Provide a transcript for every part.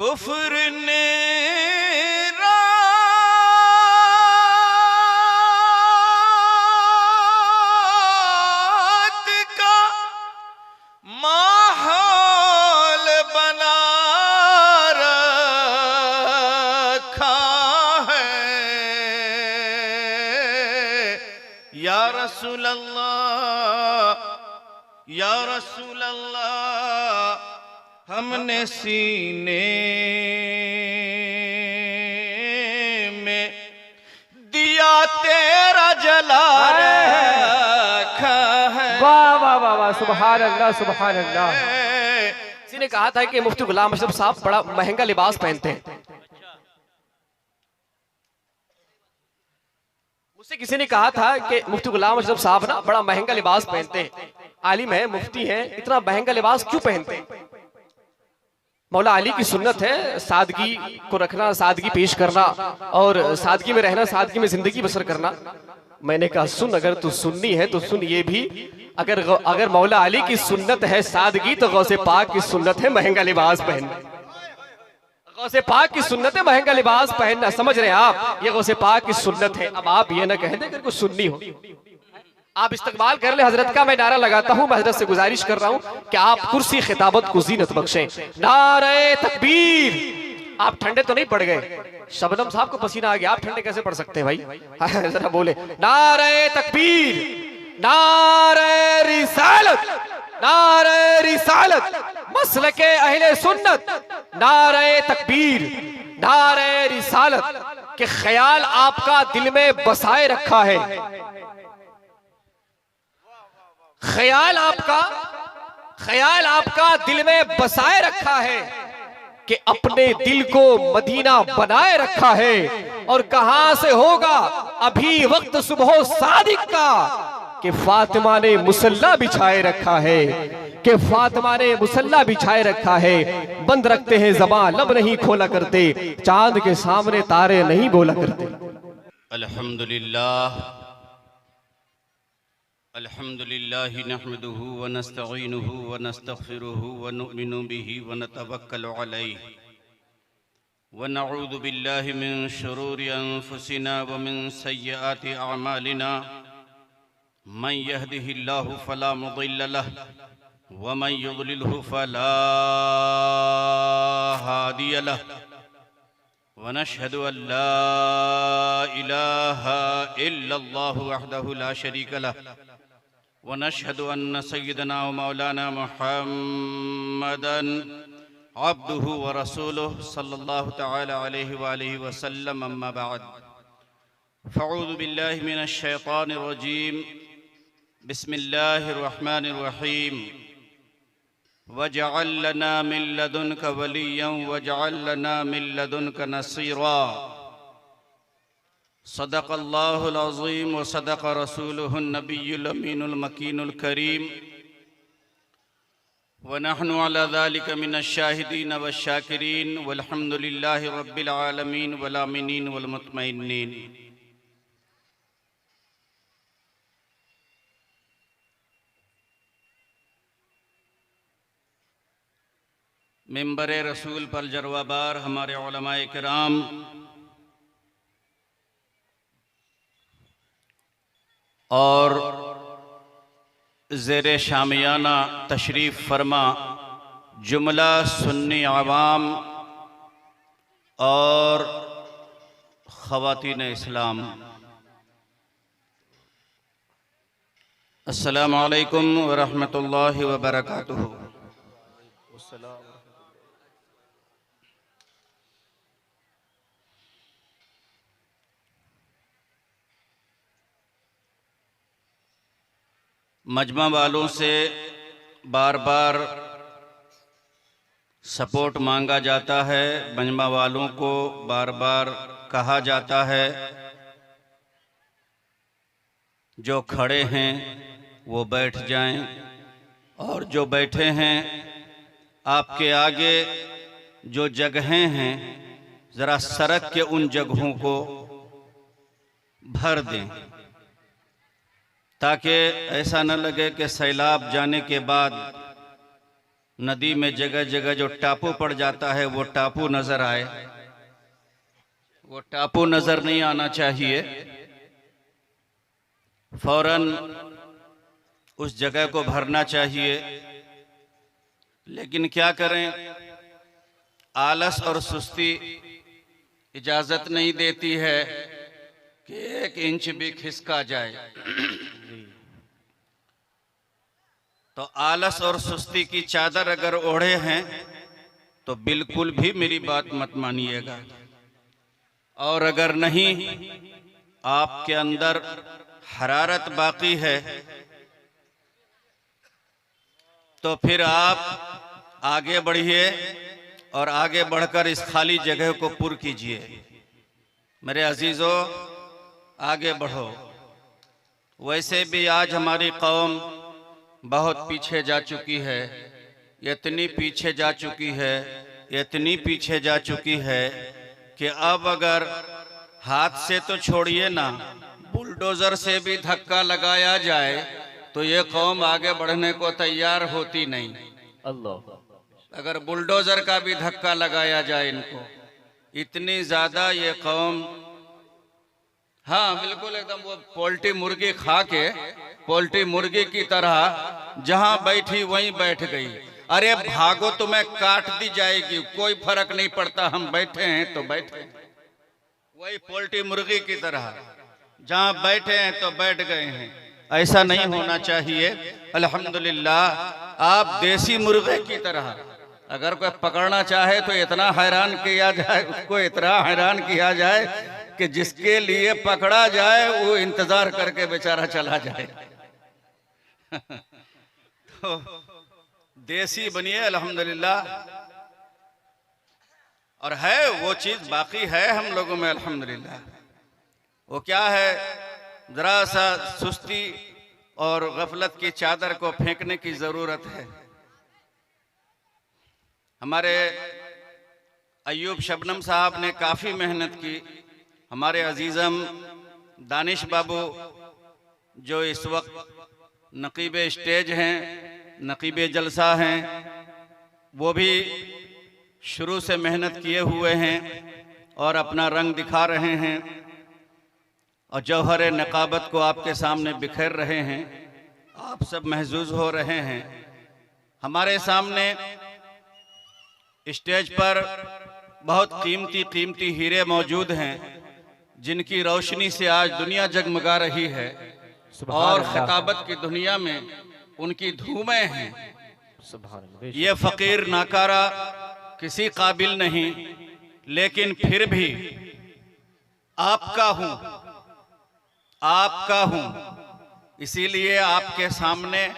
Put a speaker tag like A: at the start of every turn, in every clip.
A: कुफ्र ने रात का माहौल बना रखा है। या रसूल अल्लाह, या रसूल अल्लाह, हमने सीने में दिया तेरा जला रखा है।
B: वाह वाह वाह वाह, सुभान अल्लाह सुभान अल्लाह। किसी ने कहा था कि मुफ्ती गुलाम अशरफ साहब बड़ा महंगा लिबास पहनते हैं। मुझसे किसी ने कहा था कि मुफ्ती गुलाम अशरफ साहब ना बड़ा महंगा लिबास पहनते हैं, आलिम है, मुफ्ती है, इतना महंगा लिबास क्यों पहनते हैं? मौला अली की सुन्नत है सादगी को रखना, सादगी पेश करना और सादगी में रहना, सादगी में जिंदगी बसर करना। मैंने कहा सुन, अगर तू सुन्नी है तो सुन ये भी, अगर मौला अली की सुन्नत है सादगी तो गौसे पाक की सुन्नत है महंगा लिबास पहनना। गौसे पाक की सुन्नत है महंगा लिबास पहनना, समझ रहे हैं आप? ये गौसे पाक की सुन्नत है। अब आप ये ना कह दें अगर कोई सुन्नी हो, आप इस्तकबाल कर ले हजरत का। मैं नारा लगाता हूं, मैं हजरत से गुजारिश कर रहा हूं कि आप कुर्सी खिताबत को जीनत बख्शें। नारे तकबीर। आप ठंडे तो नहीं पड़ गए? शबनम साहब को पसीना आ गया, आप ठंडे कैसे पड़ सकते हैं भाई? जरा बोले नारे तकबीर, नारे रिसालत, नारे रिसालत, मसलके अहले सुन्नत, नारे तकबीर, नारे रिसालत के ख्याल आपका दिल में बसाए रखा है। ख्याल आपका दिल में बसाए रखा है कि अपने दिल को मदीना बनाए रखा है। और कहां से होगा अभी वक्त सुबह सादिक का कि फातिमा ने मुसल्ला बिछाए रखा है, कि फातिमा ने मुसल्ला बिछाए रखा है। बंद रखते हैं ज़बान, लब नहीं खोला करते, चांद के सामने तारे नहीं बोला करते।
A: अल्हम्दुलिल्लाह, अल्हम्दुलिल्लाहि नहमदुहु व नस्तईनुहु व नस्तगफिरुहु व नुमिनु बिही व नतवक्कलु अलैहि व नऊज़ु बिल्लाहि मिन शुरूरि अनफुसिना व मिन सय्यिआति अअमालिना। मन यहदिहिल्लाहु फला मुदिल्ल लहु व मन युद्लिलहु फला हादिय लहु व नशहदु अल्ला इलाहा इल्लल्लाहु वहदहु ला शरीका लहु व नशहदु अन्न सय्यदना व मौलाना मुहम्मदन अब्दुहु व रसूलुहु सल्लल्लाहु तआला अलैहि व आलिहि व सल्लम। अम्मा बाद, फ़अऊज़ु बिल्लाहि मिनश शैतानिर रजीम। बिस्मिल्लाहिर रहमानिर रहीम। वजअल लना मिन लदुनक वलिय्यन वजअल लना मिन लदुनक नसीरा। सदक़ल्लाहुल अज़ीम व सदक़ रसूलुहुन नबियुल अमीनुल मकीनुल करीम व नहनु अला ज़ालिका मिनश शाहिदीन वश शाकिरीन वल्हम्दुलिल्लाहि रब्बिल आलमीन वल आमिनीन वल मुतमइन्नीन। मिंबर रसूल पर जरवाबार हमारे उलमाए किराम, और ज़ेरे शामियाना तशरीफ़ फरमा जुमला सुन्नी आवाम और ख़वातीन इस्लाम, अस्सलामु अलैकुम व रहमतुल्लाहि व बरकातुहू। मजमा वालों से बार बार सपोर्ट मांगा जाता है, मजमा वालों को बार बार कहा जाता है जो खड़े हैं वो बैठ जाएं, और जो बैठे हैं आपके आगे जो जगहें हैं ज़रा सड़क के उन जगहों को भर दें, ताकि ऐसा न लगे कि सैलाब जाने के बाद नदी में जगह जगह जो टापू पड़ जाता है वो टापू नजर आए, वो टापू नजर नहीं आना चाहिए। फौरन उस जगह को भरना चाहिए। लेकिन क्या करें, आलस और सुस्ती इजाजत नहीं देती है कि 1 इंच भी खिसका जाए। तो आलस और सुस्ती की चादर अगर ओढ़े हैं तो बिल्कुल भी मेरी बात मत मानिएगा। और अगर नहीं, आपके अंदर हरारत बाकी है, तो फिर आप आगे बढ़िए और आगे बढ़कर इस खाली जगह को पुर कीजिए। मेरे अजीजों, आगे बढ़ो। वैसे भी आज हमारी कौम बहुत पीछे जा चुकी है, इतनी पीछे जा चुकी है, इतनी पीछे जा चुकी है कि अब अगर हाथ से तो छोड़िए ना, बुलडोजर से भी धक्का लगाया जाए तो ये कौम आगे बढ़ने को तैयार होती नहीं। अल्लाह, अगर बुलडोजर का भी धक्का लगाया जाए इनको, इतनी ज्यादा ये कौम, हाँ बिल्कुल एकदम वो पोल्ट्री मुर्गी खा के, पोल्ट्री मुर्गी की तरह जहां बैठी वहीं बैठ गई। अरे भागो, तुम्हें काट दी जाएगी, कोई फर्क नहीं पड़ता, हम बैठे हैं तो बैठे। वही पोल्ट्री मुर्गी की तरह जहां बैठे हैं तो बैठ गए हैं। ऐसा नहीं होना चाहिए। अल्हम्दुलिल्लाह, आप देसी मुर्गे की तरह, अगर कोई पकड़ना चाहे तो इतना हैरान किया जाए, उसको इतना हैरान किया जाए कि जिसके लिए पकड़ा जाए वो इंतजार करके बेचारा चला जाए। तो देसी बनिए अल्हम्दुलिल्लाह। और है वो चीज बाकी है हम लोगों में अल्हम्दुलिल्लाह। वो क्या है, जरा सा सुस्ती और गफलत की चादर को फेंकने की जरूरत है। हमारे अय्यूब शबनम साहब ने काफी मेहनत की। हमारे अजीजम दानिश बाबू जो इस वक्त नकीब स्टेज हैं, नकीब जलसा हैं, वो भी शुरू से मेहनत किए हुए हैं और अपना रंग दिखा रहे हैं और जौहर नकाबत को आपके सामने बिखेर रहे हैं। आप सब महजूज हो रहे हैं। हमारे सामने स्टेज पर बहुत कीमती कीमती हीरे मौजूद हैं जिनकी रोशनी से आज दुनिया जगमगा रही है और खिताबत की दुनिया में उनकी धूमें हैं। ये फकीर नाकारा किसी काबिल नहीं, लेकिन फिर भी आपका हूं, आपका हूं, इसीलिए आपके सामने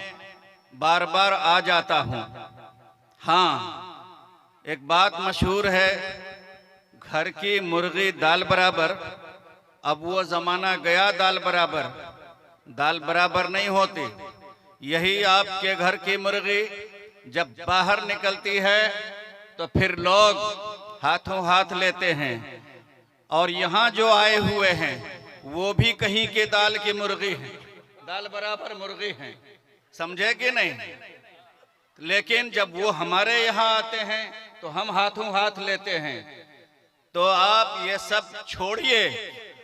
A: बार बार आ जाता हूं। हाँ, एक बात मशहूर है, घर की मुर्गी दाल बराबर। अब वो जमाना गया दाल बराबर, दाल बराबर नहीं होती। यही आपके घर की मुर्गी जब बाहर निकलती है तो फिर लोग हाथों हाथ लेते हैं। और यहाँ जो आए हुए हैं वो भी कहीं के दाल की मुर्गी हैं, दाल बराबर मुर्गी हैं, समझे कि नहीं? लेकिन जब वो हमारे यहाँ आते हैं तो हम हाथों हाथ लेते हैं। तो आप ये सब छोड़िए,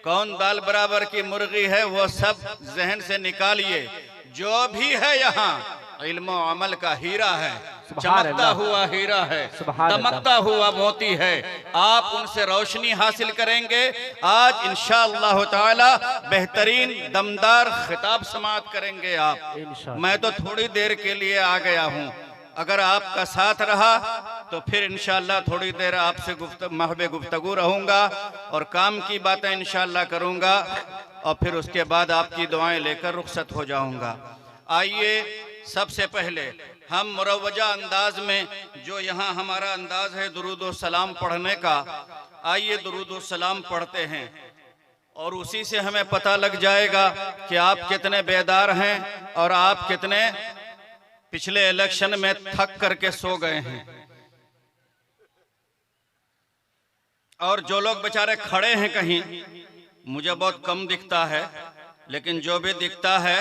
A: कौन दाल बराबर की मुर्गी है वो सब जहन से निकालिए। जो भी है यहाँ इल्म और अमल का हीरा है, चमकता हुआ हीरा है, दमकता हुआ मोती है। आप उनसे रोशनी हासिल करेंगे। आज इंशाअल्लाह ताला बेहतरीन दमदार खिताब समाअत करेंगे आप। मैं तो थोड़ी देर के लिए आ गया हूँ, अगर आपका साथ रहा तो फिर इंशाअल्लाह थोड़ी देर आपसे महबे गुफ्तगू रहूंगा और काम की बातें इंशाअल्लाह करूंगा और फिर उसके बाद आपकी दुआएं लेकर रुखसत हो जाऊंगा। आइए, सबसे पहले हम मुरव्वजा अंदाज में, जो यहाँ हमारा अंदाज है दुरूद सलाम पढ़ने का, आइए दुरूद सलाम पढ़ते हैं और उसी से हमें पता लग जाएगा कि आप कितने बेदार हैं और आप कितने पिछले इलेक्शन में थक करके सो गए हैं। और जो लोग बेचारे खड़े हैं कहीं, मुझे बहुत कम दिखता है, लेकिन जो भी दिखता है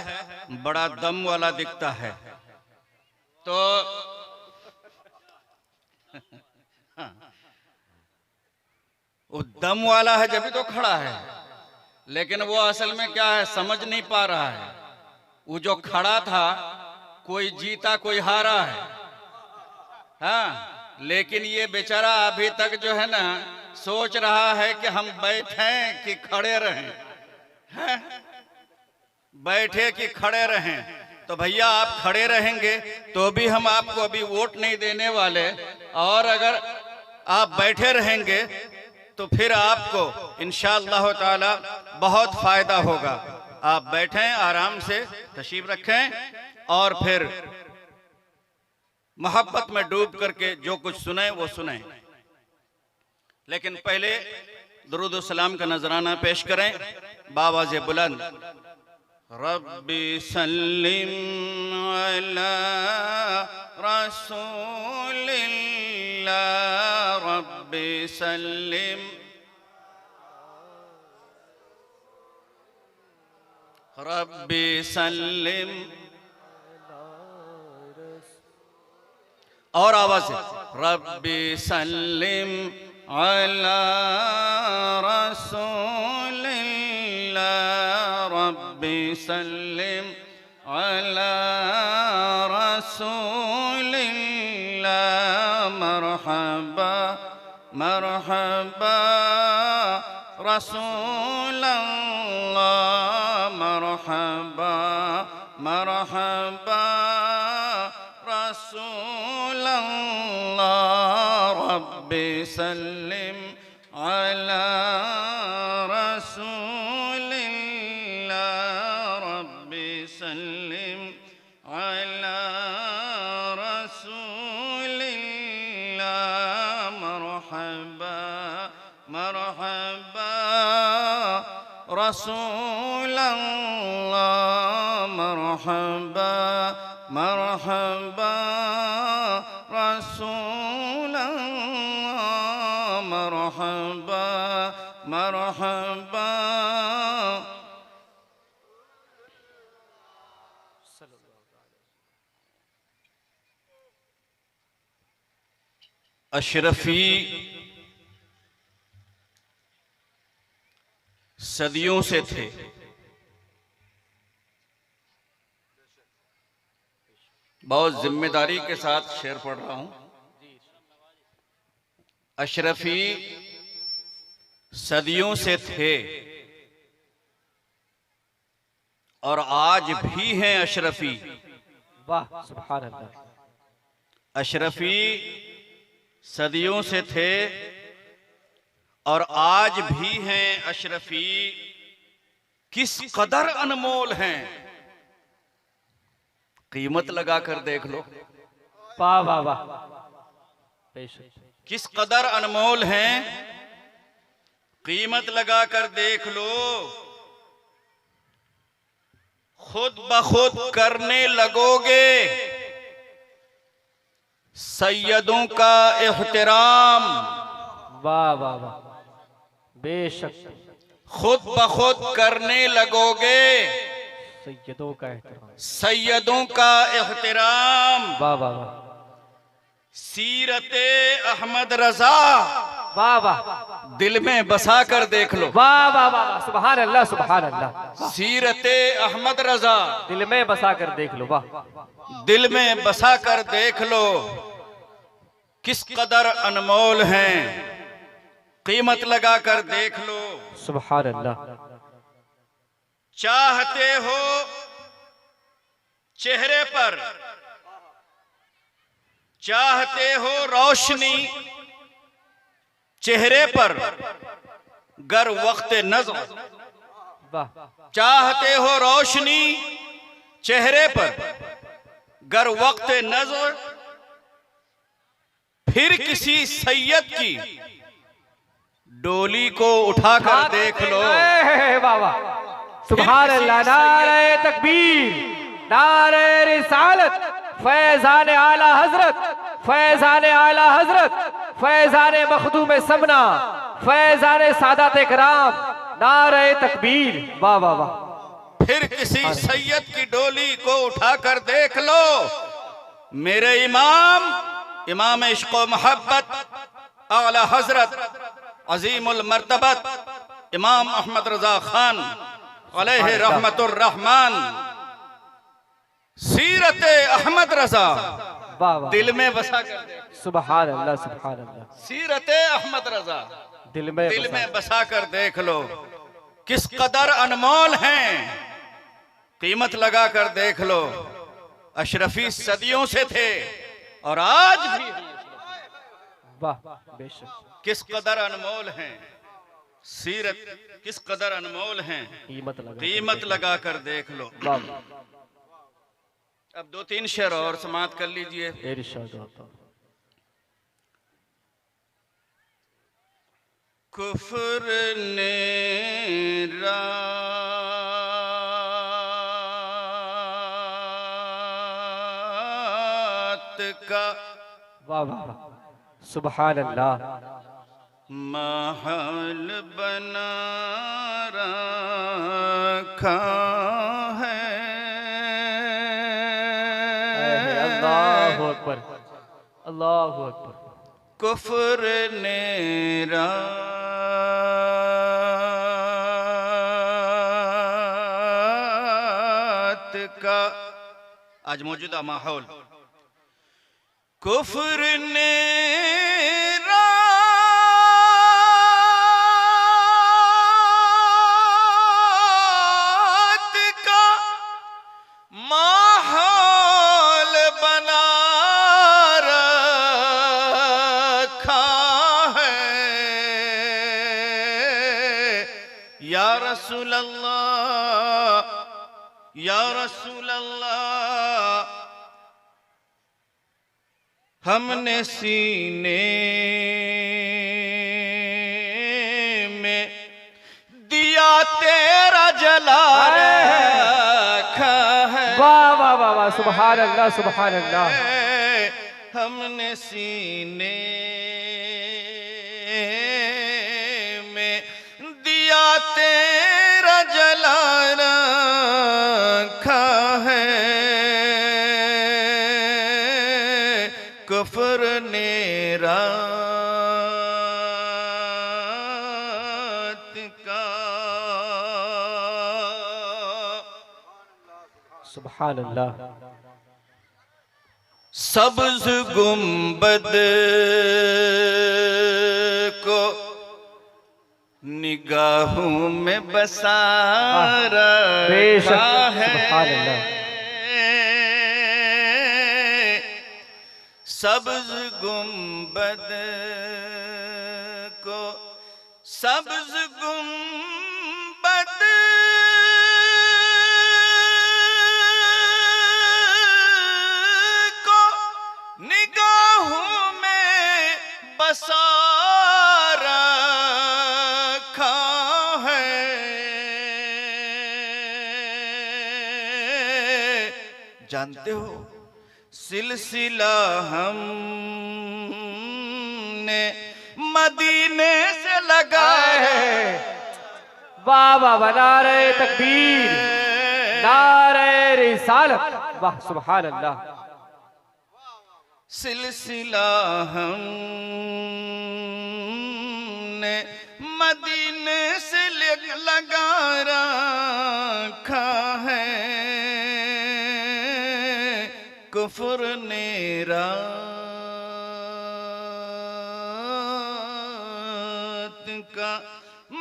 A: बड़ा दम वाला दिखता है। तो वो दम वाला है जब भी तो खड़ा है, लेकिन वो असल में क्या है समझ नहीं पा रहा है। वो जो खड़ा था कोई जीता कोई हारा है, हाँ, लेकिन ये बेचारा अभी तक जो है ना सोच रहा है कि हम बैठें कि खड़े रहें, हैं? बैठे कि खड़े रहें। तो भैया आप खड़े रहेंगे तो भी हम आपको अभी वोट नहीं देने वाले, और अगर आप बैठे रहेंगे तो फिर आपको इंशाअल्लाह ताला बहुत फायदा होगा। आप बैठें, आराम से तशरीफ रखें और फिर मोहब्बत में डूब करके जो कुछ सुने वो सुने। लेकिन पहले दुरूद सलाम का नजराना पेश करें बावाज़े बुलंद। रब्बी सल्लिम अला रसूलिल्लाह, रब्बी सल्लिम, रब्बी सल्लिम, और आवाज से रब्बी सल्लिम अला रसूलिल्लाह, रब्बी सल्लिम अला रसूलिल्लाह, मरहबा मरहबा रसूलल्लाह, मरहबा मरहबा रसूलल्लाह, रब्बी सल्लिम अला रसूलिल्लाह, रब्बी सल्लिम अला रसूलिल्लाह, मरहबा मरहबा रसूलल्लाह, मरहबा मरहबा रसूलल्लाह, मरहबा मरहबा। अशरफी सदियों से थे, बहुत जिम्मेदारी के साथ शेर पढ़ रहा हूं। अशरफी सदियों से थे और आज भी हैं अशरफी।
B: वाह सुभान अल्लाह।
A: अशरफी सदियों से थे और आज भी हैं अशरफी, किस कदर अनमोल हैं, कीमत लगा कर देख लो।
B: वाह वाह वाह,
A: किस कदर अनमोल हैं, कीमत लगा कर देख लो। खुद ब खुद करने लगोगे सैयदों का एहतराम।
B: वाह वाह वाह, बेशक
A: खुद ब खुद करने लगोगे
B: सैयदों का एहतराम,
A: सैयदों का एहतराम।
B: वाह वाह वाह,
A: सीरते अहमद रजा
B: वाह वाह,
A: दिल में बसा कर देख लो।
B: वाह वाह वाह, सुभान अल्लाह सुभान अल्लाह।
A: सीरते अहमद रजा
B: दिल में बसा कर देख लो। वाह,
A: दिल में बसा कर देख लो, किस कदर अनमोल हैं, कीमत लगा कर देख लो।
B: सुभान अल्लाह।
A: चाहते हो चेहरे पर, चाहते हो रोशनी चेहरे पर, गर वक्त नज़र,
B: वाह,
A: चाहते हो रोशनी चेहरे पर, गर वक्त नज़र, फिर किसी सैयद की डोली को उठाकर देख लो।
B: वाह वाह, सुभान अल्लाह। नारे तकबीर, नारे रिसालत, फैजान आला हजरत, फैजान आला हजरत, फैजान मखदूम समना, फैजान सादात कराम, नारे तकबीर। वाह वाह वाह।
A: फिर किसी सैयद की डोली को उठाकर देख लो। मेरे इमाम, इमाम इश्क़ व मोहब्बत आला हजरत अजीमुल मर्तबत इमाम अहमद रजा खान अलैहि रहमतुर रहमान सीरत अहमद रजा
B: वाह वाह,
A: दिल में बसा कर दे।
B: सुभान अल्लाह सुभान अल्लाह,
A: सीरत अहमद रजा
B: दिल
A: दिल में बसा कर देख लो, किस कदर अनमोल हैं, कीमत लगा कर देख लो। अशरफी सदियों से थे और आज भी
B: वाह बेशक,
A: किस कदर अनमोल हैं, सीरत किस कदर अनमोल हैं, कीमत लगा कर देख लो। अब 2-3 शेर और समाप्त कर लीजिए।
B: इरशाद होता
A: कुफ्र ने रात का
B: वाह वाह वाह, सुभान अल्लाह,
A: महल बना रखा है।
B: अल्लाहु अकबर, अल्लाहु अकबर।
A: कुफ्र ने रात का आज मौजूदा माहौल, कुफ्र ने रात का माहौल बना रखा है। या रसूल अल्लाह, या रसूल अल्लाह, हमने सीने में दिया तेरा जला रखा है।
B: वाह वाह वाह वाह, सुभान अल्लाह सुभान अल्लाह।
A: हमने सीने में दिया तेरा जला रखा है। कुफ्र ने रात का
B: सुभान अल्लाह।
A: सब्ज गुंबद को निगाहों में बसा रखा है। सब्ज गुंबद को, सब्ज गुंबद को निगाहों में बसा रखा है। जानते हो सिलसिला हमने मदीने से लगाए।
B: वाह वाह वाह, नारे तकबीर, नारे रिसालत, वाह सुभान अल्लाह।
A: सिलसिला हमने मदीने से लगा रखा है। कुफ्र ने रात का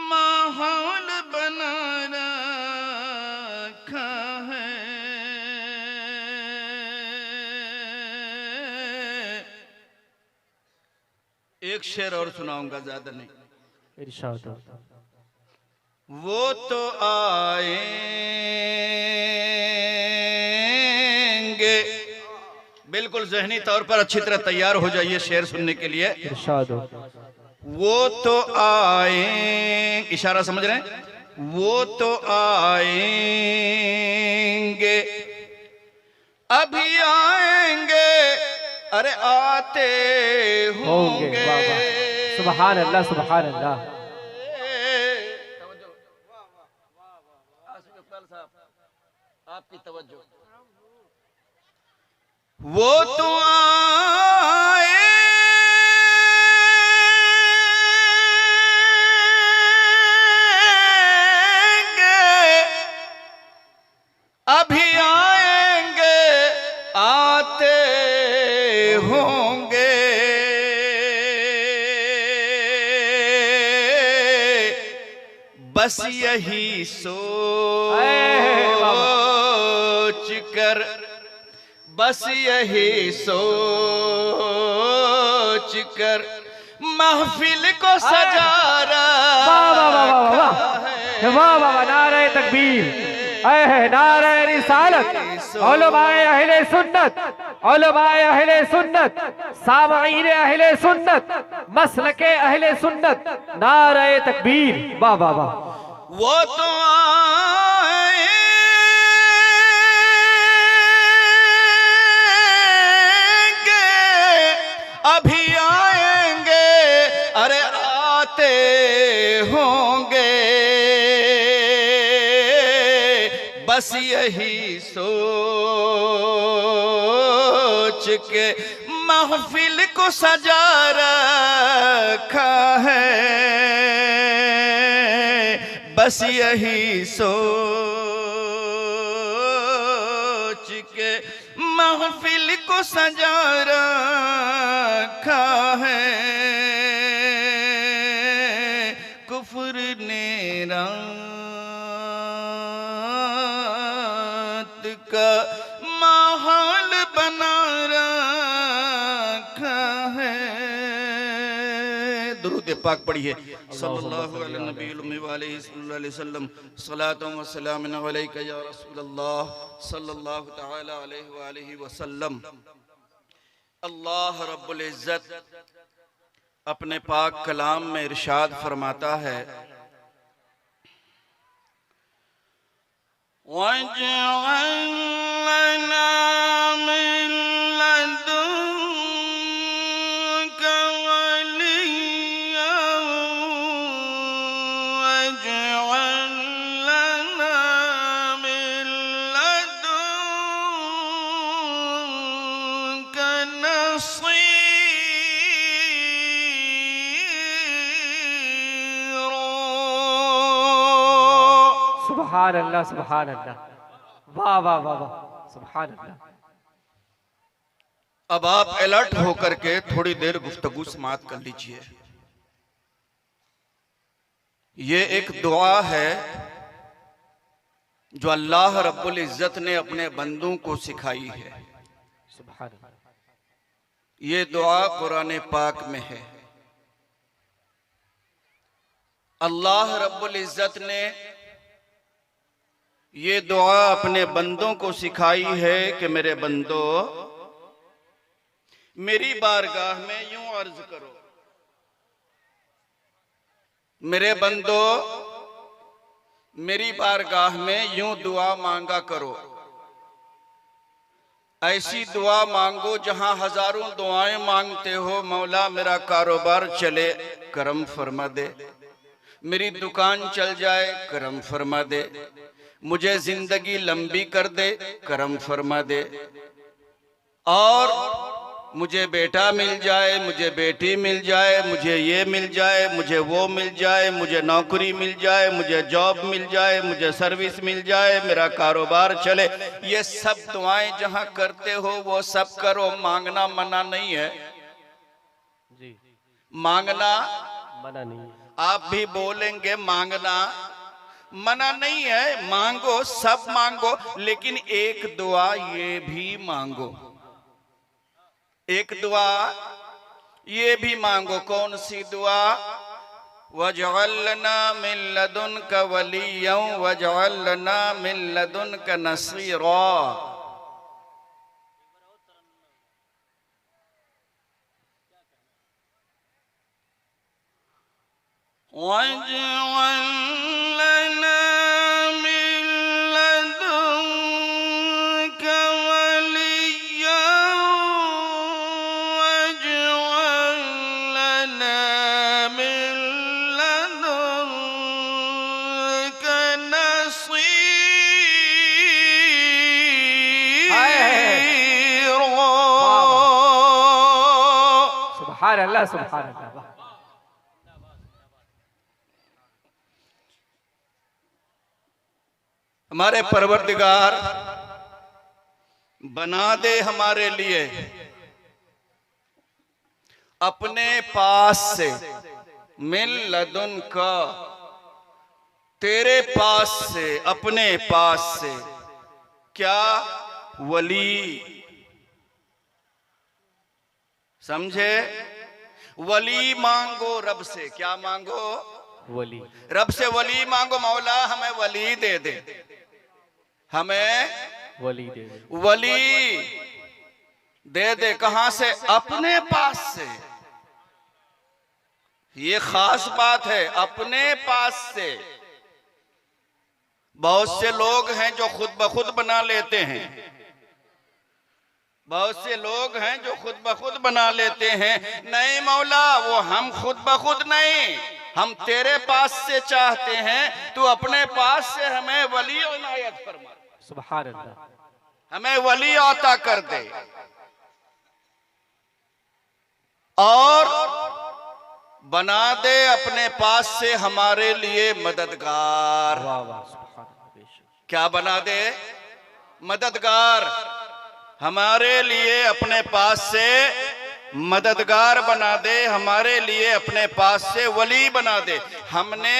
A: माहौल बना रखा है। एक शेर और सुनाऊंगा, ज्यादा नहीं।
B: इरशाद।
A: वो तो आएंगे, बिल्कुल ज़हनी तौर पर अच्छी तरह तैयार हो जाइए शेर सुनने के लिए।
B: इरशाद।
A: वो तो आए, इशारा समझ रहे हैं, वो तो आएंगे, अभी आएंगे, अरे आते होंगे।
B: सुभान अल्लाह सुभान अल्लाह।
A: आपकी तवज्जो, वो तो आएंगे, बस यही सोच कर, बस यही सोच कर महफिल को सजा रखा है।
B: वाह वाह, नारे तकबीर, नारे रिसालत, उलमाए अहले सुन्नत, उलमाए अहले सुन्नत, सामईन अहले सुन्नत, मसलके अहले सुन्नत, नारे तकबीर। वाह वाह वाह।
A: वो तो आएंगे, अभी आएंगे, अरे आते होंगे, बस यही सोच के महफिल को सजा रखा है। बस यही सोच के महफिल को सजा रखा है। कुफ्र ने रात का माहौल बना रखा है। दुरूद पाक पढ़िए। सल्लल्लाहु अलैहि नबी व अलैहि वसल्लम, सलातो व सलाम अलैका या रसूलल्लाह सल्लल्लाहु तआला अलैहि व आलिहि वसल्लम। अल्लाह रब्बुल इज्जत अपने पाक कलाम में इरशाद फरमाता है, वजअल लना मिन लदुनका वलिय्यन वजअल लना मिन लदुनका नसीरा।
B: सुभान अल्लाह, सुभान अल्लाह, वाह वाह वाह वाह, सुभान अल्लाह।
A: अब आप अलर्ट होकर के थोड़ी देर गुफ्तगू समाअत कर लीजिए। ये एक दुआ है जो अल्लाह रब्बुल इज्जत ने अपने बंदों को सिखाई है।
B: सुभान अल्लाह।
A: ये दुआ कुरान पाक में है। अल्लाह रब्बुल इज्जत ने ये दुआ अपने बंदों को सिखाई है कि मेरे बंदो, मेरी बारगाह में यूं अर्ज करो, मेरे बंदो मेरी बारगाह में यूं दुआ मांगा करो। ऐसी दुआ मांगो जहां हजारों दुआएं मांगते हो, मौला मेरा कारोबार चले, करम फरमा दे, मेरी दुकान चल जाए, करम फरमा दे, मुझे जिंदगी लंबी कर दे, करम फरमा दे, और मुझे बेटा मिल जाए, मुझे बेटी मिल जाए, मुझे ये मिल जाए, मुझे वो मिल जाए, मुझे नौकरी मिल जाए, मुझे जॉब मिल जाए, मुझे सर्विस मिल जाए, मेरा कारोबार चले। ये सब दुआएं जहां करते हो वो सब करो, मांगना मना नहीं है
B: जी,
A: मांगना
B: मना नहीं।
A: आप भी बोलेंगे मांगना मना नहीं है, मांगो, सब मांगो, लेकिन एक दुआ ये भी मांगो, एक दुआ ये भी मांगो। कौन सी दुआ? वजअल लना मिन लदुनका वलिय्यन वजअल लना मिन लदुनका नसीरा। वजअल लना मिन लदुनका वलिय्यन वजअल लना मिन लदुनका नसीरा।
B: सुभान अल्लाह, सुभान अल्लाह।
A: हमारे परवरदिगार बना दे हमारे लिए अपने पास से मिन लदुन का, तेरे पास से, अपने पास से। क्या? वली। समझे? वली मांगो रब से। क्या मांगो?
B: वली।
A: रब से वली मांगो। मौला हमें वली दे दे, हमें
B: वली दे दे।
A: वली दे दे। कहां से? अपने पास से। ये खास बात है, अपने पास से। बहुत से लोग हैं जो खुद ब खुद बना लेते हैं, बहुत से लोग हैं जो खुद ब खुद बना लेते हैं। नहीं मौला, वो हम खुद ब खुद नहीं, हम तेरे पास से चाहते हैं। तू अपने पास से हमें वली इनायत फरमा।
B: सुभान अल्लाह।
A: हमें वली अता कर दे और बना दे अपने पास से हमारे लिए मददगार।
B: वाह वाह, सुभान अल्लाह।
A: क्या बना दे? मददगार। हमारे लिए अपने पास से मददगार बना दे, हमारे लिए अपने पास से वली बना दे। हमने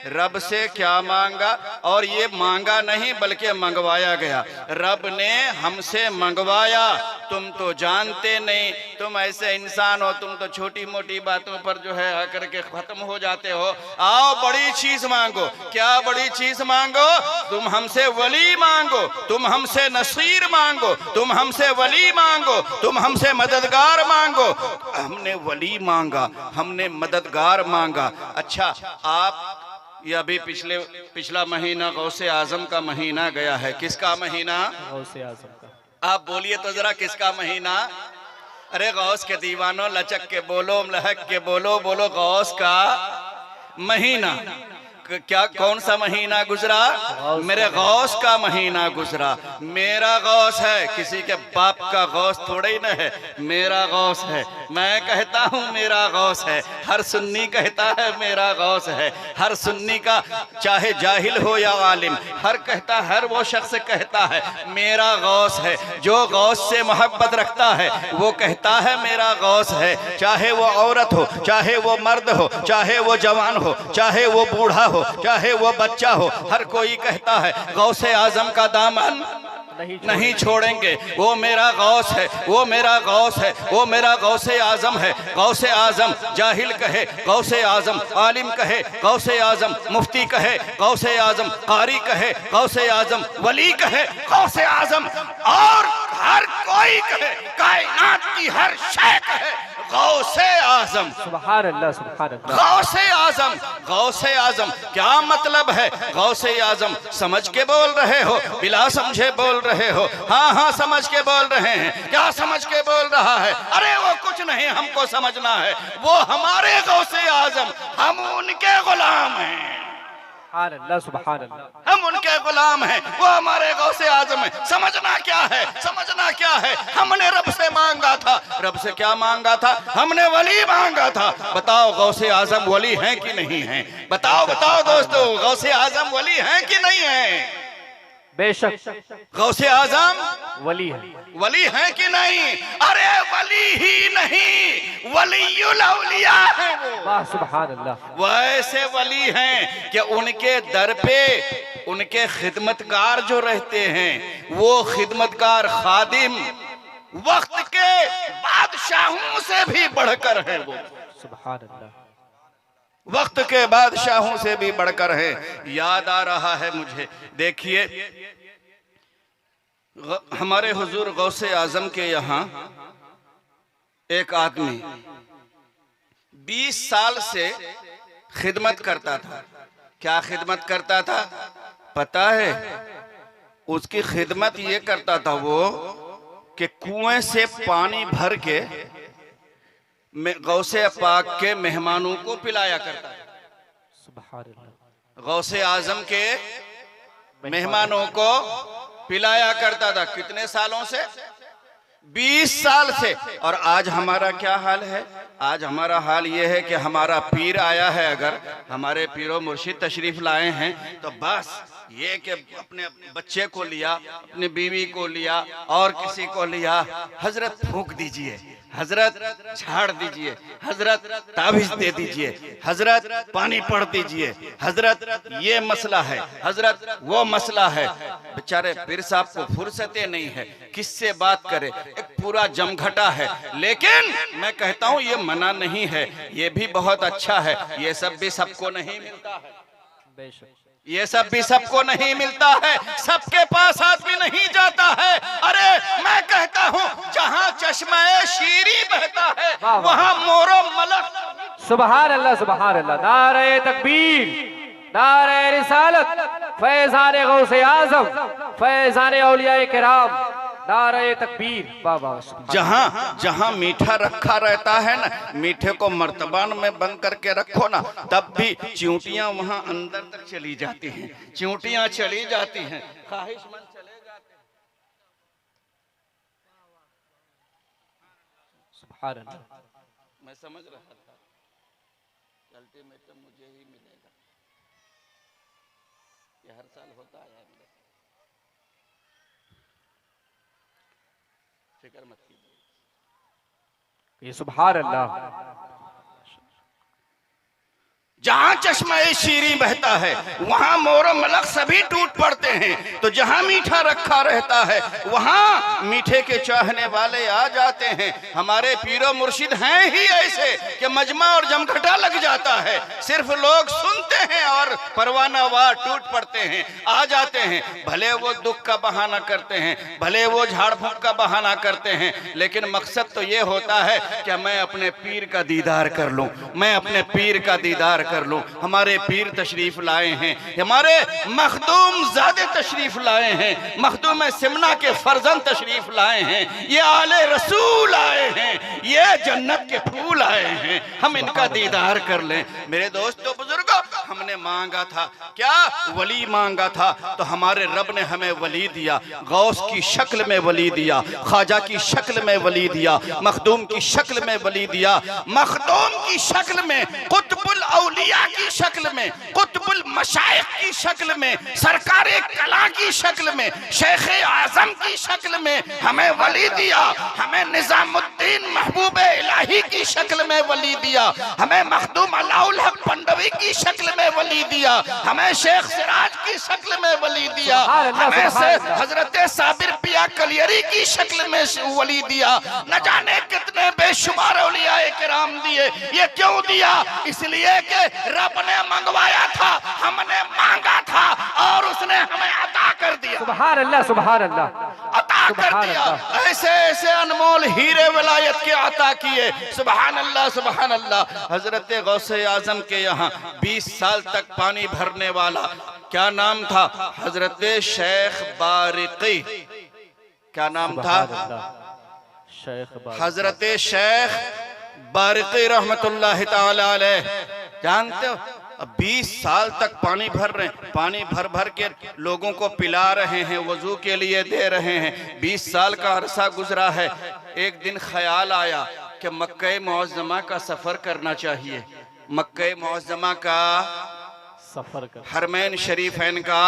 A: रब से क्या मांगा? और ये मांगा नहीं बल्कि मंगवाया गया। रब ने हमसे मंगवाया। तुम तो जानते नहीं, तुम ऐसे इंसान हो, तुम तो छोटी मोटी बातों पर जो है आकर के खत्म हो जाते हो। आओ बड़ी चीज मांगो। क्या बड़ी चीज मांगो? तुम हमसे वली मांगो, तुम हमसे नसीर मांगो, तुम हमसे वली मांगो, तुम हमसे मददगार मांगो। हमने वली मांगा, हमने मददगार मांगा। अच्छा, आप ये अभी पिछला महीना गौसे आजम का महीना गया है। किसका महीना?
B: गौसे आजम का।
A: आप बोलिए तो जरा, किसका महीना? अरे गौस के दीवानों, लचक के बोलो, लहक के बोलो, बोलो गौस का महीना। क्या कौन सा महीना गुजरा? मेरे गौस का महीना गुजरा। मेरा गौस है, किसी के बाप का गौस थोड़ा ही न है, मेरा गौस है। मैं कहता हूँ मेरा गौस है, हर सुन्नी कहता है मेरा गौस है। हर सुन्नी का, चाहे जाहिल हो या आलिम, हर वो शख्स कहता है मेरा गौस है। जो गौस से मोहब्बत रखता है वो कहता है मेरा गौस है। चाहे वो औरत हो, चाहे वो मर्द हो, चाहे वो जवान हो, चाहे वो बूढ़ा हो, चाहे वो बच्चा हो, हर कोई कहता है गौसे आजम का दामन नहीं छोड़ेंगे। वो मेरा गौस है, वो मेरा गौस है, वो मेरा गौसे आजम है। गौसे आजम जाहिल कहे गौसे आजम, आलिम कहे गौसे आजम, मुफ्ती कहे गौसे आजम, कारी कहे गौसे आजम, वली कहे गौसे आजम, और हर कोई कहे, कायनात की हर शय कहे गौसे आजम।
B: सुभान अल्लाह, सुभान अल्लाह।
A: गौसे आजम, गौसे आजम। क्या मतलब है गौसे आजम? समझ के बोल रहे हो, बिला समझे बोल रहे हो? हाँ हाँ समझ के बोल रहे हैं। क्या समझ के बोल रहा है? अरे वो कुछ नहीं, हमको समझना है, वो हमारे गौसे आजम, हम उनके गुलाम हैं।
B: सुभान अल्लाह, सुभान अल्लाह।
A: हम उनके गुलाम हैं, वो हमारे गौसे आजम है। समझना क्या है? समझना क्या है? हमने रब से मांगा था। रब से क्या मांगा था? हमने वली मांगा था। बताओ गौसे आजम वली हैं कि नहीं हैं? बताओ बताओ दोस्तों, गौसे आजम वली हैं कि नहीं हैं?
B: बेशक
A: गौसे आजम
B: वली है।
A: वली हैं कि नहीं? अरे वली ही नहीं, वलीउल औलिया है वो।
B: वाह, सुभान अल्लाह।
A: वैसे वली हैं कि उनके दर पे उनके खिदमतकार जो रहते हैं, वो खिदमतकार खादिम वक्त के बादशाहों से भी बढ़कर हैं। वो
B: सुभान अल्लाह।
A: वक्त के बादशाहों से भी बढ़कर है। याद आ रहा है मुझे, देखिए हमारे हुजूर गौसे आजम के यहाँ एक आदमी 20 साल से खिदमत करता था। क्या खिदमत करता था पता है? उसकी खिदमत ये करता था वो कि कुएं से पानी भर के गौसे पाक के मेहमानों को पिलाया करता है।
B: सुभान अल्लाह।
A: गौसे आजम के मेहमानों को पिलाया करता था। कितने सालों से? 20 साल से। और आज हमारा क्या हाल है? आज हमारा हाल ये है कि हमारा पीर आया है, अगर हमारे पीरो मुर्शिद तशरीफ लाए हैं तो बस ये कि अपने बच्चे को लिया, अपनी बीवी को लिया और किसी को लिया, हजरत फूंक दीजिए, हजरत झाड़ दीजिए, हजरत ताबीज दे दीजिए, हजरत पानी पड़ दीजिए, हजरत ये मसला है, हजरत वो मसला है। बेचारे पीर साहब को फुर्सत नहीं है, किससे बात करे, एक पूरा जमघटा है। लेकिन मैं कहता हूँ ये मना नहीं है, ये भी बहुत अच्छा है। ये सब भी सबको नहीं मिलता है, ये सब भी सबको नहीं मिलता है, सबके पास आदमी नहीं जाता है। अरे मैं कहता हूँ जहाँ चश्मे शीरी बहता है वहाँ मोरो मलक।
B: सुभान अल्लाह, सुभान अल्लाह। नारे तकबीर, नारे रिसालत, फैज़ान गौसे आज़म, फैज़ान औलियाए किराम, नारे तकबीर। बाबा
A: जहाँ जहाँ मीठा रखा रहता है ना, मीठे को मर्तबान में बंद करके रखो ना, तब भी चींटियां वहाँ अंदर तक चली जाती हैं, चींटियां चली जाती हैं, ख्वाहिशमंद चले जाते हैं।
B: सुभान अल्लाह।
A: मैं समझ रहा था अल्टीमेटम मुझे ही मिलेगा, ये हर साल होता है, फिक्र मत कीजिए।
B: ये सुभान अल्लाह।
A: जहाँ चश्मा शीरी बहता है वहाँ मोर मलक सभी टूट पड़ते हैं। तो जहाँ मीठा रखा रहता है वहाँ मीठे के चाहने वाले आ जाते हैं। हमारे पीरो मुर्शिद हैं ही ऐसे कि मजमा और जमघटा लग जाता है, सिर्फ लोग सुनते हैं और परवानावार टूट पड़ते हैं, आ जाते हैं। भले वो दुख का बहाना करते हैं, भले वो झाड़ फूंक का बहाना करते हैं, लेकिन मकसद तो ये होता है कि मैं अपने पीर का दीदार कर लूँ, मैं अपने पीर का दीदार कर लूं। हमारे पीर तशरीफ लाए हैं, हमारे मखदूम ज़ादे तशरीफ लाए हैं, मखदूम सिमना के फर्जंद तशरीफ लाए हैं, ये आले रसूल आए हैं, ये जन्नत के फूल आए हैं, हम इनका दीदार कर लें। मेरे दोस्तों बुजुर्गों, हमने मांगा था क्या? वली मांगा था, तो हमारे रब ने हमें वली दिया, गौस की शक्ल में वली दिया, ख्वाजा की शक्ल में वली दिया, मखदूम की शक्ल में वली दिया, मखदूम की शक्ल में, कुतुबुल औलिया की शक्ल में, कुतुबुल मशाइख की शक्ल में, सरकारे कला की शक्ल में, शेख आजम की शक्ल में हमें वली दिया, हमें निजामुद्दीन महबूब इलाही की शक्ल में वली दिया, हमें मखदूम अलाउल हक पंडवी की शक्ल में वली दिया, हमें शेख सिराज की शक्ल में वली दिया, हमें से हजरत साबिर पिया कलियरी की शक्ल में वली दिया। न जाने कितने बेशुमार औलियाए किराम दिए। ये क्यों दिया? इसलिए कि रब ने मंगवाया था, हमने मांगा था और उसने हमें अता कर दिया।
B: सुभान अल्लाह, सुभान अल्लाह,
A: अता कर दिया। ऐसे ऐसे अनमोल हीरे विलायत के अता किए। सुभान अल्लाह, सुभान अल्लाह। हजरत गौसे आजम के यहाँ 20 साल तक पानी भरने वाला, क्या नाम था? हजरत शेख बारिकी। क्या नाम था? हजरत शेख बारिकी रहमतुल्लाह ताला अलैह। जानते हो, अब 20 साल तक पानी भर रहे हैं, पानी भर भर के लोगों को पिला रहे हैं, वजू के लिए दे रहे हैं। 20 साल का अरसा गुजरा है। एक दिन ख्याल आया कि मक्के मुअज़्ज़मा का सफर करना चाहिए, मक्के मुअज़्ज़मा का
B: सफर कर,
A: हरमैन शरीफैन का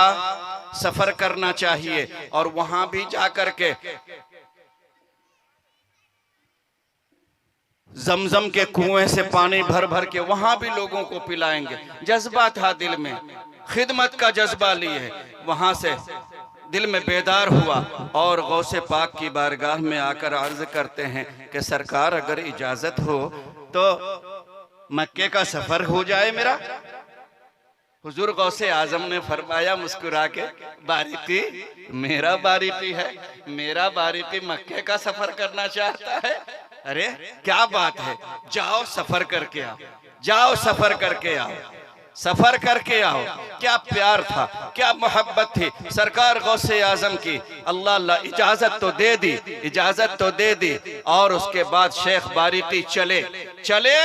A: सफर करना चाहिए, और वहां भी जाकर के जमजम के कुएं से पानी भर भर के वहां भी लोगों को पिलाएंगे। जज्बा था दिल में, खिदमत का जज्बा लिए, वहां से दिल में बेदार हुआ और गौसे पाक की बारगाह में आकर अर्ज करते हैं कि सरकार अगर इजाजत हो तो मक्के का सफर हो जाए मेरा। हुजूर गौसे आजम ने फरमाया मुस्कुरा के, बारिकी मेरा बारिकी है, मेरा बारिकी मक्के का सफर करना चाहता है। अरे क्या बात है, जाओ सफर करके आओ, जाओ सफर करके आओ, सफर करके आओ। क्या प्यार था, क्या मोहब्बत थी सरकार गौसे आजम की। अल्लाह अल्लाह, इजाजत तो दे दी, इजाजत तो दे दी। और उसके बाद शेख बारिकी चले चले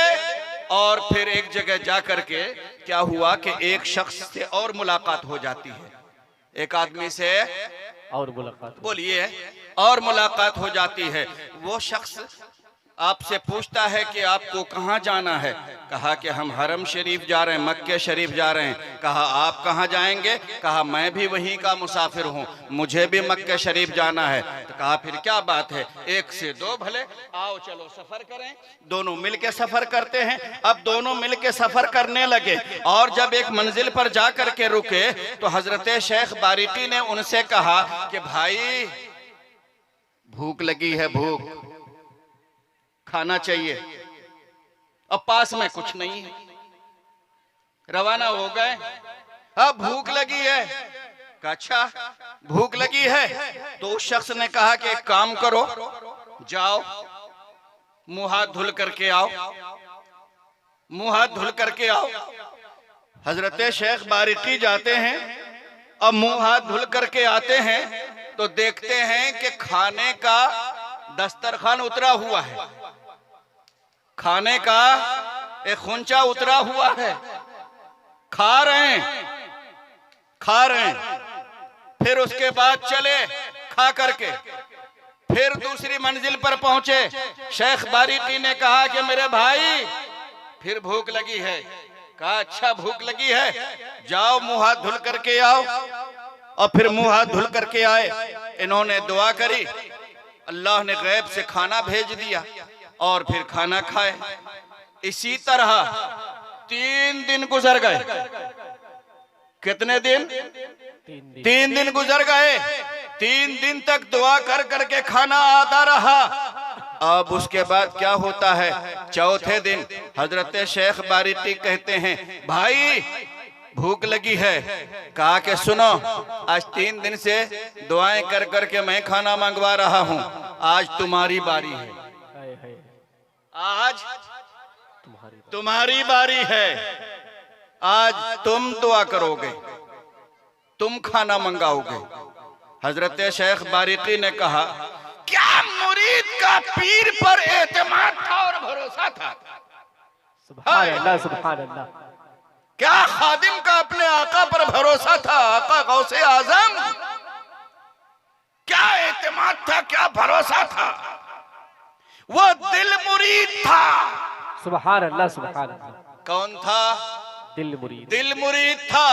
A: और फिर एक जगह जा करके क्या हुआ कि एक शख्स से और मुलाकात हो जाती है, एक आदमी से और मुलाकात, बोलिए, और मुलाकात हो जाती है। वो शख्स आपसे पूछता है कि आपको कहाँ जाना है। कहा कि हम हरम शरीफ जा रहे हैं, मक्के शरीफ जा रहे हैं। कहा आप कहाँ जाएंगे? कहा मैं भी वहीं का मुसाफिर हूँ, मुझे भी मक्के शरीफ जाना है। तो कहा फिर क्या बात है, एक से दो भले, आओ चलो सफर करें। दोनों मिलके सफर करते हैं। अब दोनों मिलके सफर करने लगे और जब एक मंजिल पर जा करके रुके तो हजरत शेख बारिकी ने उनसे कहा कि भाई भूख लगी है, भूख, खाना चाहिए। अब पास में कुछ नहीं है, रवाना हो गए। अब भूख लगी है। कहा अच्छा भूख लगी है। तो उस शख्स ने कहा कि एक काम करो, जाओ मुंह हाथ धुल करके आओ, मुंह हाथ धुल करके आओ। हजरत शेख बारिकी जाते हैं, अब मुंह हाथ धुल करके आते हैं तो देखते हैं कि खाने का दस्तरखान उतरा हुआ है, खाने का एक खुंचा उतरा हुआ है, खा रहे हैं, खा रहे हैं। फिर उसके बाद चले खा करके, फिर दूसरी मंजिल पर पहुंचे। शेख बारिकी ने कहा कि मेरे भाई फिर भूख लगी है। कहा अच्छा भूख लगी है, जाओ मुंह हाथ धुल करके आओ। और फिर मुंह हाथ धुल करके आए, इन्होंने दुआ करी, अल्लाह ने गैब से खाना भेज दिया और फिर खाना खाए। इसी तरह 3 दिन गुजर गए। कितने दिन? 3 दिन गुजर गए। 3 दिन तक दुआ कर करके खाना आता रहा। अब उसके बाद क्या होता है, चौथे दिन हजरत शेख बारिकी कहते हैं भाई भूख लगी है। कहा कि सुनो, आज 3 दिन से दुआएं कर करके मैं खाना मंगवा रहा हूँ, आज तुम्हारी बारी है, आज तुम्हारी बारी है, आज तुम दुआ करोगे, तुम खाना मंगाओगे। हजरत शेख बारिकी ने कहा क्या मुरीद का पीर पर एतमाद था और भरोसा था?
B: सुभान अल्लाह, सुभान अल्लाह।
A: क्या खादिम का अपने आका पर भरोसा था, आका गौसे आजम? क्या एतमाद था, क्या भरोसा था? वो दिल मुरीद था।
B: सुभान अल्लाह, सुभान अल्लाह।
A: कौन था?
B: दिल मुरीद।
A: दिल मुरीद था।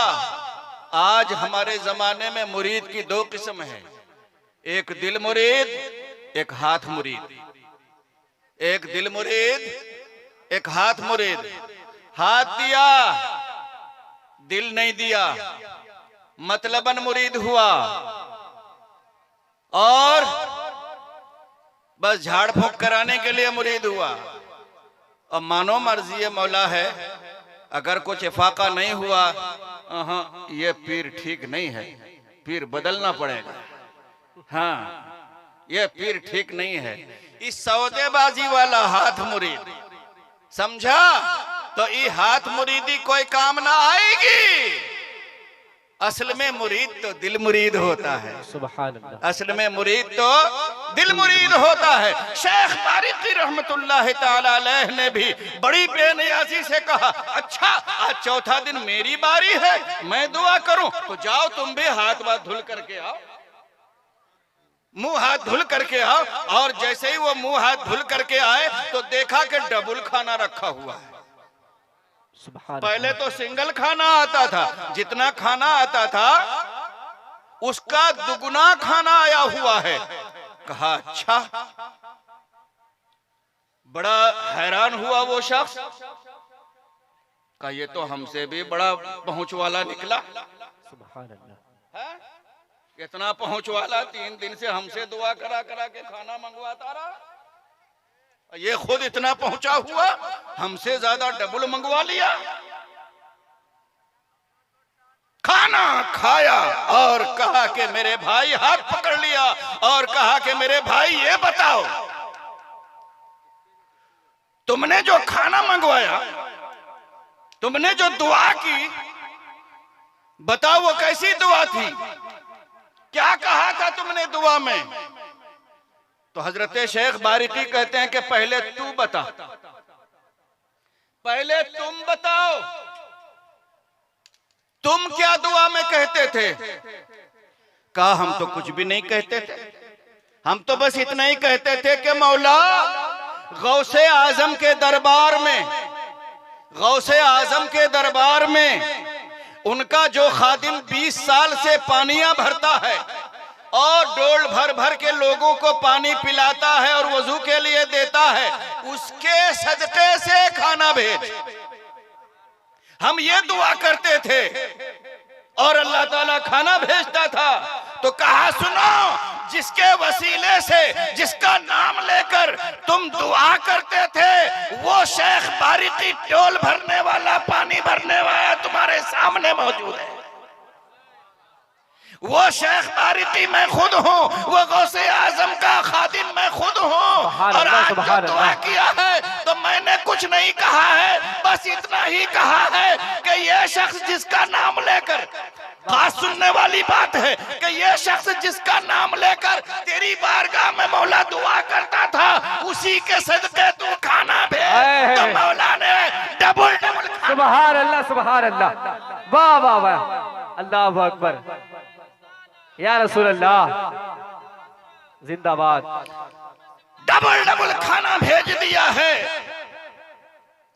A: आज हमारे जमाने में मुरीद की 2 किस्म है, एक दिल मुरीद, एक हाथ मुरीद। एक दिल मुरीद, एक हाथ मुरीद। हाथ दिया, दिल नहीं दिया, मतलबन मुरीद हुआ और बस झाड़ फूंक कराने के लिए मुरीद हुआ। और मानो मर्जी मौला है, अगर कुछ इफाका नहीं हुआ, ये पीर ठीक नहीं है, पीर बदलना पड़ेगा। हाँ, ये पीर ठीक नहीं है। इस सौदेबाजी वाला हाथ मुरीद, समझा? तो ये हाथ मुरीदी कोई काम ना आएगी। असल में मुरीद तो दिल मुरीद होता है।
B: सुभान अल्लाह।
A: असल में मुरीद तो दिल मुरीद होता है। शेख बारिकी रहमतुल्लाह ताला अलैह ने भी बड़ी बेनियाजी से कहा अच्छा आज चौथा दिन मेरी बारी है, मैं दुआ करूं, तो जाओ तुम भी हाथ बात धुल करके आओ, मुंह हाथ धुल करके आओ। और जैसे ही वो मुंह हाथ धुल करके आए तो देखा कि डबल खाना रखा हुआ है। पहले तो सिंगल खाना आता था, जितना खाना आता था उसका दुगुना खाना आया हुआ है। कहा अच्छा, बड़ा हैरान हुआ वो शख्स। कहा ये तो हमसे भी बड़ा पहुंच वाला निकला।
B: सुभान अल्लाह।
A: इतना पहुंच वाला, 3 दिन से हमसे दुआ करा करा के खाना मंगवाता रहा, ये खुद इतना पहुंचा हुआ, हमसे ज्यादा डबल मंगवा लिया। खाना खाया और कहा कि मेरे भाई, हाथ पकड़ लिया और कहा कि मेरे भाई ये बताओ, तुमने जो खाना मंगवाया, तुमने जो दुआ की, बताओ वो कैसी दुआ थी, क्या कहा था तुमने दुआ में? तो हजरत शेख बारिकी कहते हैं कि पहले तू बता, पहले तुम बताओ, तुम क्या दुआ में कहते थे? कहा हम तो कुछ भी नहीं कहते थे, हम तो बस इतना ही कहते थे कि मौला गौसे आजम के दरबार में, गौसे आजम के दरबार में उनका जो खादिम 20 साल से पानियां भरता है और डोल भर भर के लोगों को पानी पिलाता है और वजू के लिए देता है, उसके सदके से खाना भेज। हम ये दुआ करते थे और अल्लाह ताला खाना भेजता था। तो कहा सुनो, जिसके वसीले से, जिसका नाम लेकर तुम दुआ करते थे, वो शेख बारिकी डोल भरने वाला, पानी भरने वाला तुम्हारे सामने मौजूद है। वो शेख बारिकी मैं खुद हूँ, वो गौसे आजम का खादिम मैं खुद हूँ। और आज जो दुआ किया है तो मैंने कुछ नहीं कहा है, बस इतना ही कहा है कि ये शख्स जिसका नाम लेकर, खास सुनने वाली बात है कि ये शख्स जिसका नाम लेकर तेरी बारगाह में मौला दुआ करता था, उसी के सदके तू खाना भेज। तो मौला ने डबल डबल।
B: सुभान अल्लाह, सुभान अल्लाह, वाह वाह वाह, अल्लाह अकबर, या रसूल अल्लाह, जिंदाबाद।
A: डबल डबल खाना भेज दिया है।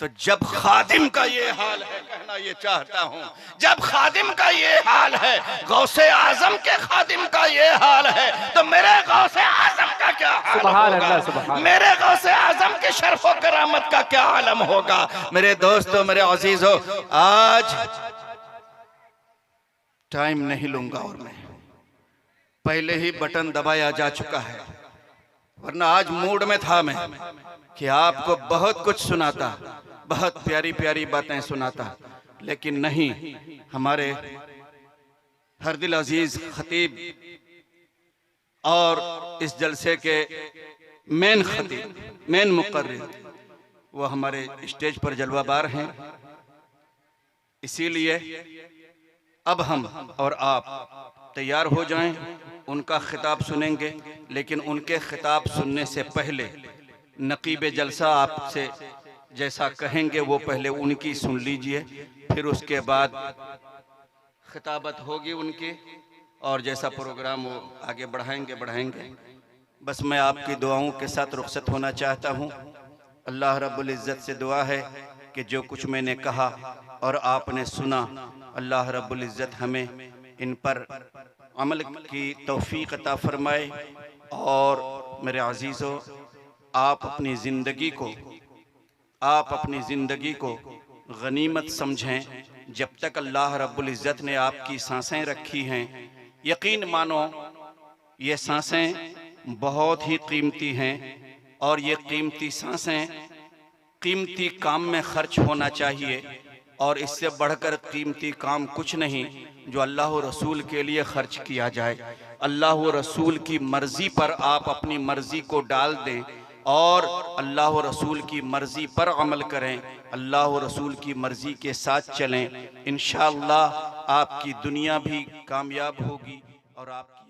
A: तो जब खादिम का ये हाल है, कहना ये चाहता हूं, जब खादिम का ये हाल है, गौसे आजम के खादिम का ये हाल है, तो मेरे गौसे आजम का क्या हाल होगा? मेरे गौसे आजम के शर्फ और करामत का क्या आलम होगा? मेरे दोस्तों, मेरे अजीजों, आज टाइम नहीं लूंगा और मैं पहले ही बटन दबाया जा चुका है, वरना आज मूड में था मैं कि आपको बहुत कुछ सुनाता, बहुत प्यारी प्यारी बातें सुनाता, लेकिन नहीं, हमारे हर दिल अजीज खतीब और इस जलसे के मेन खतीब, मेन मुकर्रिर, वो हमारे स्टेज पर जलवाबार हैं। इसीलिए अब हम और आप तैयार हो जाएं, उनका खिताब सुनेंगे। लेकिन उनके खिताब सुनने से पहले नकीब जलसा आपसे जैसा कहेंगे वो पहले उनकी सुन लीजिए, फिर उसके बाद खिताबत होगी उनकी, और जैसा प्रोग्राम वो आगे बढ़ाएंगे। बस मैं आपकी दुआओं के साथ रुखसत होना चाहता हूँ। अल्लाह रब्बुल इज़्ज़त से दुआ है कि जो कुछ मैंने कहा और आपने सुना, अल्लाह रब्बुल इज़्ज़त हमें इन पर अमल की तौफीक अता फरमाए। और मेरे अजीज़ों, आप अपनी ज़िंदगी को गनीमत समझें। जब तक अल्लाह रब्बुल इज़्ज़त ने आपकी सांसें रखी हैं, यकीन मानो ये सांसें बहुत ही कीमती हैं, और ये कीमती सांसें कीमती काम में खर्च होना चाहिए। और इससे बढ़कर कीमती काम कुछ नहीं जो अल्लाह व रसूल के लिए खर्च किया जाए। अल्लाह व रसूल की मर्ज़ी पर आप अपनी मर्ज़ी को डाल दें और अल्लाह व रसूल की मर्ज़ी पर अमल करें, अल्लाह व रसूल की मर्ज़ी के साथ चलें। इंशाअल्लाह आपकी दुनिया भी कामयाब होगी और आपकी